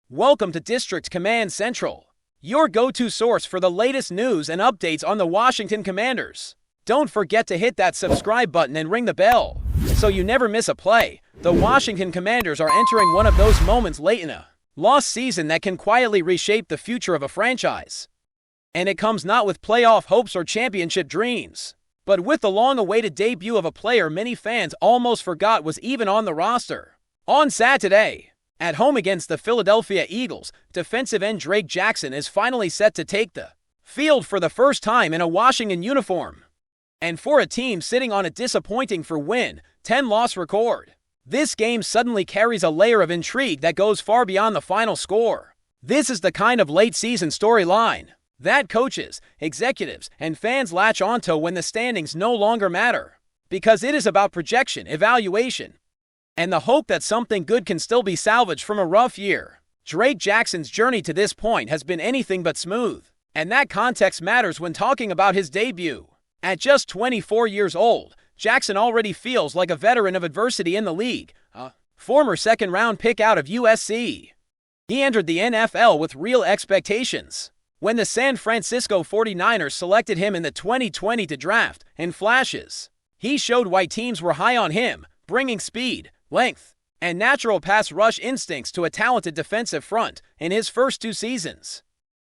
Welcome to District Command Central, your go-to source for the latest news and updates on the Washington Commanders. Don't forget to hit that subscribe button and ring the bell, so you never miss a play. The Washington Commanders are entering one of those moments late in a lost season that can quietly reshape the future of a franchise. And it comes not with playoff hopes or championship dreams, but with the long-awaited debut of a player many fans almost forgot was even on the roster. On Saturday, at home against the Philadelphia Eagles, defensive end Drake Jackson is finally set to take the field for the first time in a Washington uniform. And for a team sitting on a disappointing 10-loss record, this game suddenly carries a layer of intrigue that goes far beyond the final score. This is the kind of late-season storyline that coaches, executives, and fans latch onto when the standings no longer matter, because it is about projection, evaluation, and the hope that something good can still be salvaged from a rough year. Drake Jackson's journey to this point has been anything but smooth, and that context matters when talking about his debut. At just 24 years old, Jackson already feels like a veteran of adversity in the league, a former second-round pick out of USC. He entered the NFL with real expectations when the San Francisco 49ers selected him in the 2020 draft, and flashes. He showed why teams were high on him, bringing speed, length, and natural pass rush instincts to a talented defensive front in his first 2 seasons.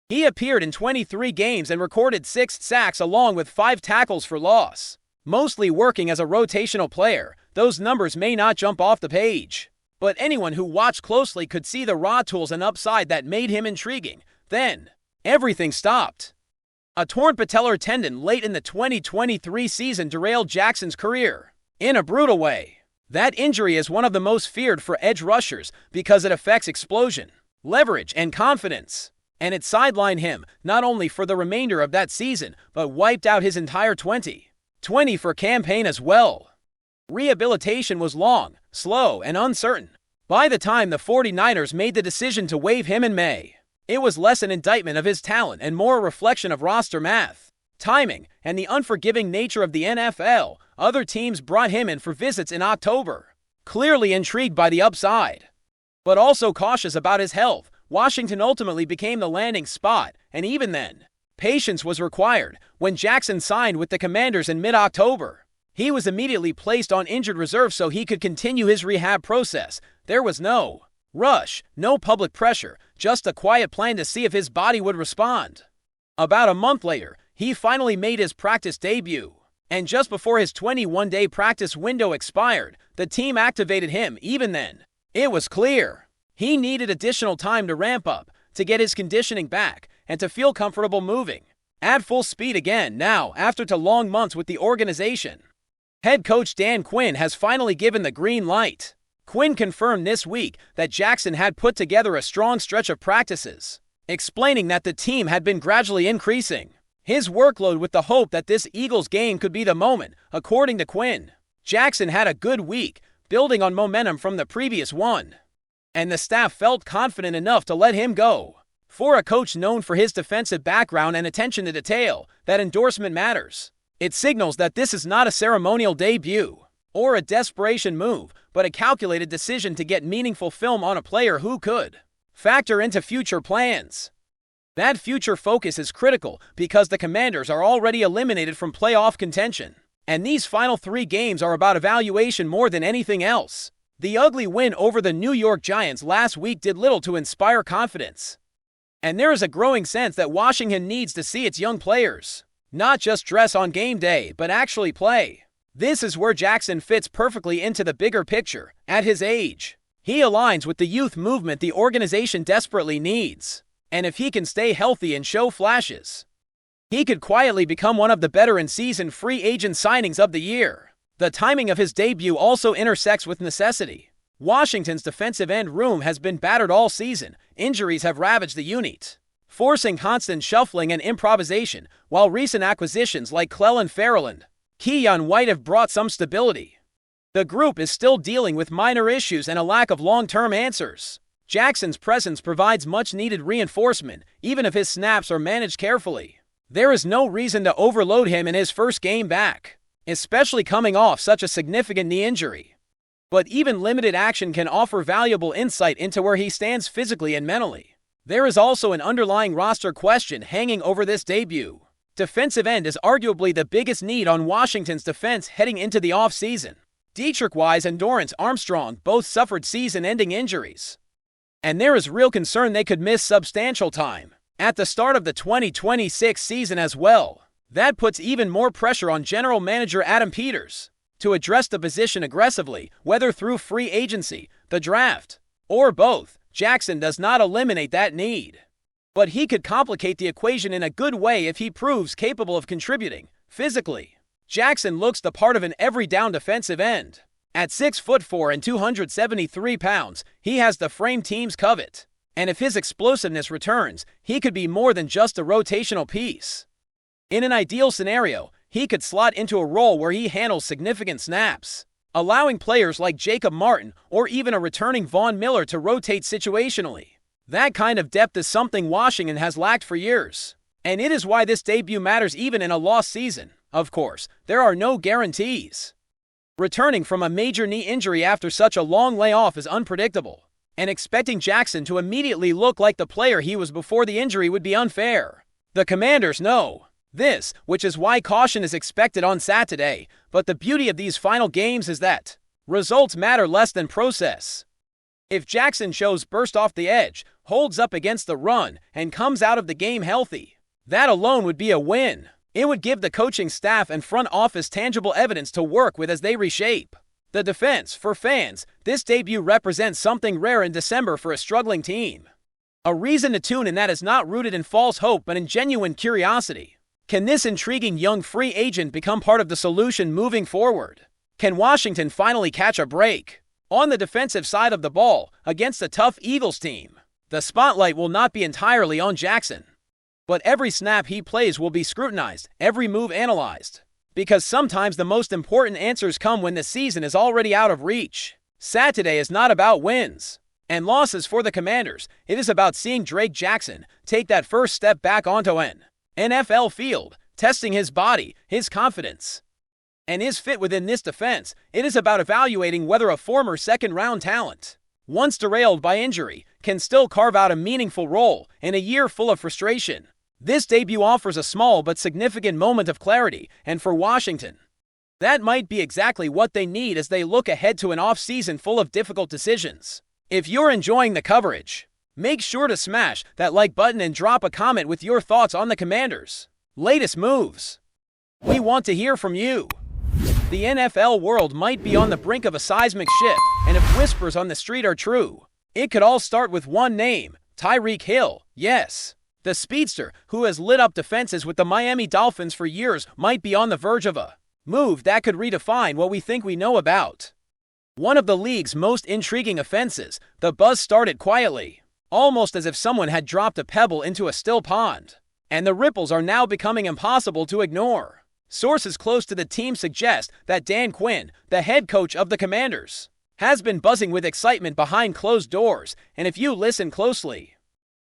He appeared in 23 games and recorded 6 sacks along with 5 tackles for loss. Mostly working as a rotational player, those numbers may not jump off the page, but anyone who watched closely could see the raw tools and upside that made him intriguing. Then, everything stopped. A torn patellar tendon late in the 2023 season derailed Jackson's career in a brutal way. That injury is one of the most feared for edge rushers because it affects explosion, leverage, and confidence. And it sidelined him not only for the remainder of that season, but wiped out his entire 2024 campaign as well. Rehabilitation was long, slow, and uncertain. By the time the 49ers made the decision to waive him in May, it was less an indictment of his talent and more a reflection of roster math, timing, and the unforgiving nature of the NFL. Other teams brought him in for visits in October, clearly intrigued by the upside, but also cautious about his health. Washington ultimately became the landing spot, and even then, patience was required. When Jackson signed with the Commanders in mid-October, he was immediately placed on injured reserve so he could continue his rehab process. There was no rush, no public pressure, just a quiet plan to see if his body would respond. About a month later, he finally made his practice debut, and just before his 21-day practice window expired, the team activated him. Even then, it was clear he needed additional time to ramp up, to get his conditioning back, and to feel comfortable moving at full speed again. Now, after 2 long months with the organization, head coach Dan Quinn has finally given the green light. Quinn confirmed this week that Jackson had put together a strong stretch of practices, explaining that the team had been gradually increasing his workload with the hope that this Eagles game could be the moment. According to Quinn, Jackson had a good week, building on momentum from the previous one, and the staff felt confident enough to let him go. For a coach known for his defensive background and attention to detail, that endorsement matters. It signals that this is not a ceremonial debut or a desperation move, but a calculated decision to get meaningful film on a player who could factor into future plans. That future focus is critical because the Commanders are already eliminated from playoff contention, and these final 3 games are about evaluation more than anything else. The ugly win over the New York Giants last week did little to inspire confidence, and there is a growing sense that Washington needs to see its young players not just dress on game day, but actually play. This is where Jackson fits perfectly into the bigger picture. At his age, he aligns with the youth movement the organization desperately needs. And if he can stay healthy and show flashes, he could quietly become one of the better in-season free agent signings of the year. The timing of his debut also intersects with necessity. Washington's defensive end room has been battered all season. Injuries have ravaged the unit, forcing constant shuffling and improvisation, while recent acquisitions like Clelin Ferrell and Keion White have brought some stability. The group is still dealing with minor issues and a lack of long-term answers. Jackson's presence provides much-needed reinforcement, even if his snaps are managed carefully. There is no reason to overload him in his first game back, especially coming off such a significant knee injury. But even limited action can offer valuable insight into where he stands physically and mentally. There is also an underlying roster question hanging over this debut. Defensive end is arguably the biggest need on Washington's defense heading into the offseason. Dietrich Wise and Dorrance Armstrong both suffered season-ending injuries, and there is real concern they could miss substantial time at the start of the 2026 season as well. That puts even more pressure on general manager Adam Peters to address the position aggressively, whether through free agency, the draft, or both. Jackson does not eliminate that need, but he could complicate the equation in a good way if he proves capable of contributing physically. Jackson looks the part of an every-down defensive end. At 6'4" and 273 pounds, he has the frame teams covet. And if his explosiveness returns, he could be more than just a rotational piece. In an ideal scenario, he could slot into a role where he handles significant snaps, allowing players like Jacob Martin or even a returning Von Miller to rotate situationally. That kind of depth is something Washington has lacked for years, and it is why this debut matters even in a lost season. Of course, there are no guarantees. Returning from a major knee injury after such a long layoff is unpredictable, and expecting Jackson to immediately look like the player he was before the injury would be unfair. The Commanders know this, which is why caution is expected on Saturday, but the beauty of these final games is that results matter less than process. If Jackson shows burst off the edge, holds up against the run, and comes out of the game healthy, that alone would be a win. It would give the coaching staff and front office tangible evidence to work with as they reshape the defense. For fans, this debut represents something rare in December for a struggling team. A reason to tune in that is not rooted in false hope but in genuine curiosity. Can this intriguing young free agent become part of the solution moving forward? Can Washington finally catch a break on the defensive side of the ball against a tough Eagles team? The spotlight will not be entirely on Jackson, but every snap he plays will be scrutinized, every move analyzed, because sometimes the most important answers come when the season is already out of reach. Saturday is not about wins and losses for the Commanders. It is about seeing Drake Jackson take that first step back onto an NFL field, testing his body, his confidence, and his fit within this defense. It is about evaluating whether a former second-round talent, once derailed by injury, can still carve out a meaningful role in a year full of frustration. This debut offers a small but significant moment of clarity, and for Washington, that might be exactly what they need as they look ahead to an offseason full of difficult decisions. If you're enjoying the coverage, make sure to smash that like button and drop a comment with your thoughts on the Commanders' latest moves. We want to hear from you. The NFL world might be on the brink of a seismic shift, and if whispers on the street are true, it could all start with one name: Tyreek Hill. Yes, the speedster who has lit up defenses with the Miami Dolphins for years might be on the verge of a move that could redefine what we think we know about one of the league's most intriguing offenses. The buzz started quietly, almost as if someone had dropped a pebble into a still pond, and the ripples are now becoming impossible to ignore. Sources close to the team suggest that Dan Quinn, the head coach of the Commanders, has been buzzing with excitement behind closed doors, and if you listen closely,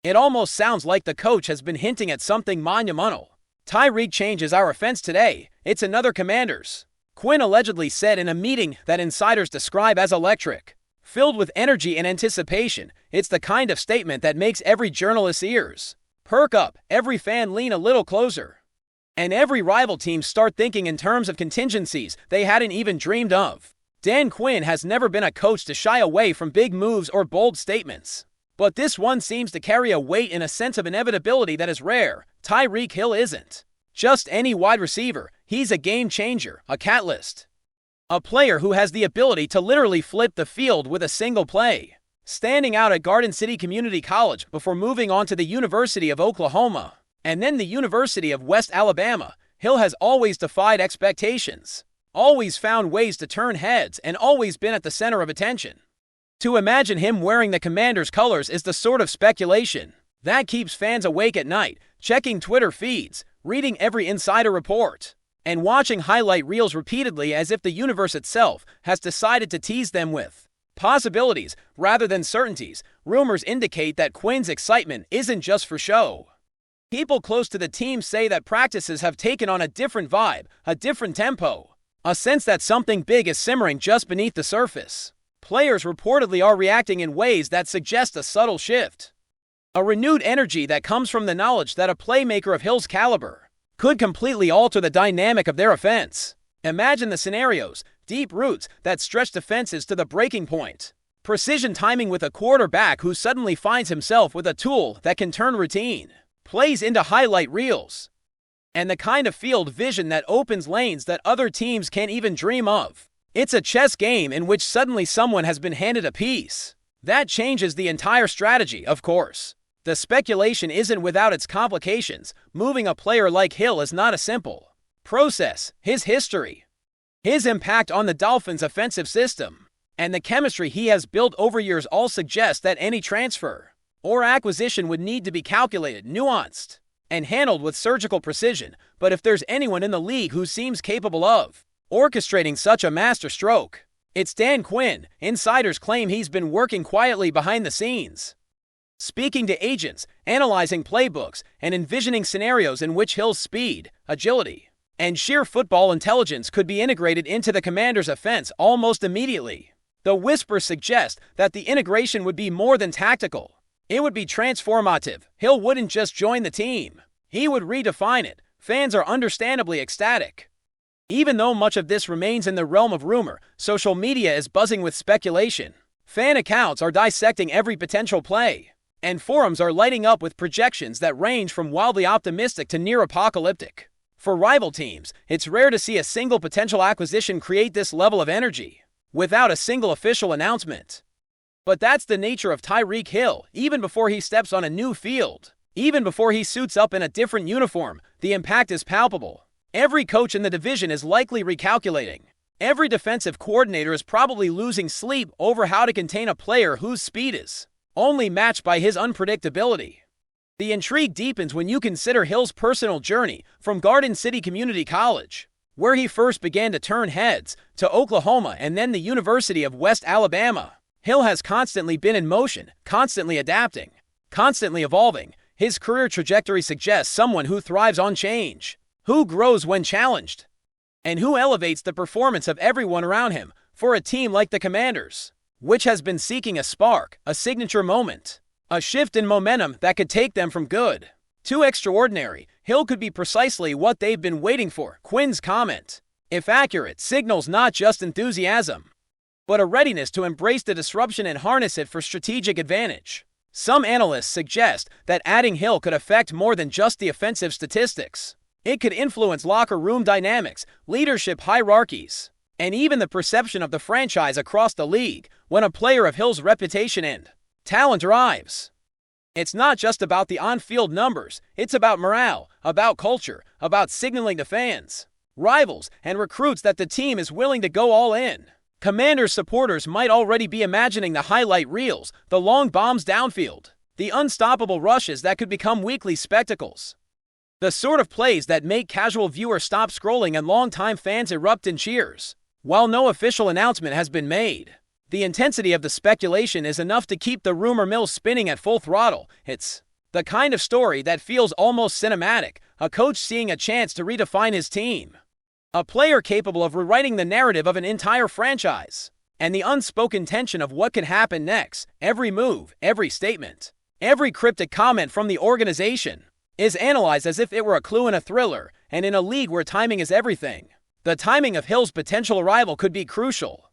it almost sounds like the coach has been hinting at something monumental. Tyreek changes our offense today. It's another Commanders, Quinn allegedly said in a meeting that insiders describe as electric, filled with energy and anticipation. It's the kind of statement that makes every journalist's ears perk up, every fan lean a little closer, and every rival team start thinking in terms of contingencies they hadn't even dreamed of. Dan Quinn has never been a coach to shy away from big moves or bold statements, but this one seems to carry a weight and a sense of inevitability that is rare. Tyreek Hill isn't just any wide receiver. He's a game changer, a catalyst, a player who has the ability to literally flip the field with a single play. Standing out at Garden City Community College before moving on to the University of Oklahoma and then the University of West Alabama, Hill has always defied expectations, always found ways to turn heads, and always been at the center of attention. To imagine him wearing the Commanders' colors is the sort of speculation that keeps fans awake at night, checking Twitter feeds, reading every insider report, and watching highlight reels repeatedly as if the universe itself has decided to tease them with possibilities rather than certainties. Rumors indicate that Quinn's excitement isn't just for show. People close to the team say that practices have taken on a different vibe, a different tempo. A sense that something big is simmering just beneath the surface. Players reportedly are reacting in ways that suggest a subtle shift. A renewed energy that comes from the knowledge that a playmaker of Hill's caliber could completely alter the dynamic of their offense. Imagine the scenarios: deep routes that stretch defenses to the breaking point, precision timing with a quarterback who suddenly finds himself with a tool that can turn routine plays into highlight reels, and the kind of field vision that opens lanes that other teams can't even dream of. It's a chess game in which suddenly someone has been handed a piece. That changes the entire strategy, of course. The speculation isn't without its complications. Moving a player like Hill is not a simple process. His history, his impact on the Dolphins' offensive system, and the chemistry he has built over years all suggest that any transfer or acquisition would need to be calculated, nuanced, and handled with surgical precision. But if there's anyone in the league who seems capable of orchestrating such a masterstroke, it's Dan Quinn. Insiders claim he's been working quietly behind the scenes, speaking to agents, analyzing playbooks, and envisioning scenarios in which Hill's speed, agility, and sheer football intelligence could be integrated into the Commanders' offense almost immediately. The whispers suggest that the integration would be more than tactical. It would be transformative. Hill wouldn't just join the team, he would redefine it. Fans are understandably ecstatic. Even though much of this remains in the realm of rumor, social media is buzzing with speculation. Fan accounts are dissecting every potential play, and forums are lighting up with projections that range from wildly optimistic to near-apocalyptic. For rival teams, it's rare to see a single potential acquisition create this level of energy without a single official announcement. But that's the nature of Tyreek Hill. Even before he steps on a new field, even before he suits up in a different uniform, the impact is palpable. Every coach in the division is likely recalculating. Every defensive coordinator is probably losing sleep over how to contain a player whose speed is only matched by his unpredictability. The intrigue deepens when you consider Hill's personal journey from Garden City Community College, where he first began to turn heads, to Oklahoma and then the University of West Alabama. Hill has constantly been in motion, constantly adapting, constantly evolving. His career trajectory suggests someone who thrives on change, who grows when challenged, and who elevates the performance of everyone around him. For a team like the Commanders, which has been seeking a spark, a signature moment, a shift in momentum that could take them from good to extraordinary, Hill could be precisely what they've been waiting for. Quinn's comment, if accurate, signals not just enthusiasm, but a readiness to embrace the disruption and harness it for strategic advantage. Some analysts suggest that adding Hill could affect more than just the offensive statistics. It could influence locker room dynamics, leadership hierarchies, and even the perception of the franchise across the league. When a player of Hill's reputation and talent arrives, it's not just about the on-field numbers. It's about morale, about culture, about signaling to fans, rivals, and recruits that the team is willing to go all in. Commanders supporters might already be imagining the highlight reels, the long bombs downfield, the unstoppable rushes that could become weekly spectacles, the sort of plays that make casual viewers stop scrolling and longtime fans erupt in cheers. While no official announcement has been made, the intensity of the speculation is enough to keep the rumor mill spinning at full throttle. It's the kind of story that feels almost cinematic, a coach seeing a chance to redefine his team, a player capable of rewriting the narrative of an entire franchise, and the unspoken tension of what could happen next. Every move, every statement, every cryptic comment from the organization is analyzed as if it were a clue in a thriller, and in a league where timing is everything, the timing of Hill's potential arrival could be crucial,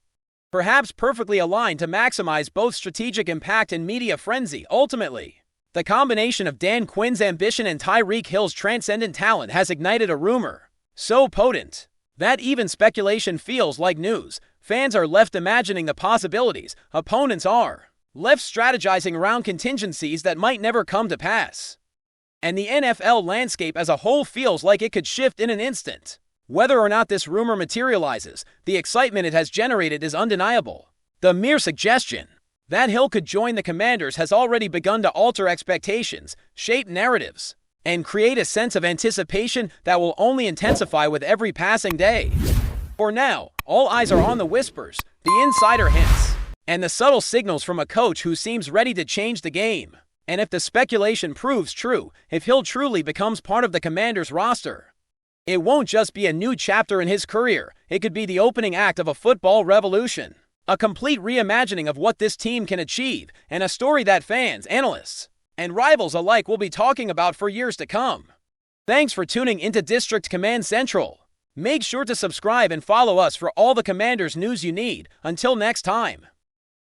perhaps perfectly aligned to maximize both strategic impact and media frenzy. Ultimately, the combination of Dan Quinn's ambition and Tyreek Hill's transcendent talent has ignited a rumor so potent that even speculation feels like news. Fans are left imagining the possibilities, opponents are left strategizing around contingencies that might never come to pass, and the NFL landscape as a whole feels like it could shift in an instant. Whether or not this rumor materializes, the excitement it has generated is undeniable. The mere suggestion that Hill could join the Commanders has already begun to alter expectations, shape narratives, and create a sense of anticipation that will only intensify with every passing day. For now, all eyes are on the whispers, the insider hints, and the subtle signals from a coach who seems ready to change the game. And if the speculation proves true, if Hill truly becomes part of the Commanders roster, It won't just be a new chapter in his career, it could be the opening act of a football revolution. A complete reimagining of what this team can achieve, and a story that fans, analysts, and rivals alike will be talking about for years to come. Thanks for tuning into District Command Central. Make sure to subscribe and follow us for all the Commanders news you need. Until next time,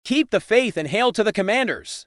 keep the faith and hail to the Commanders.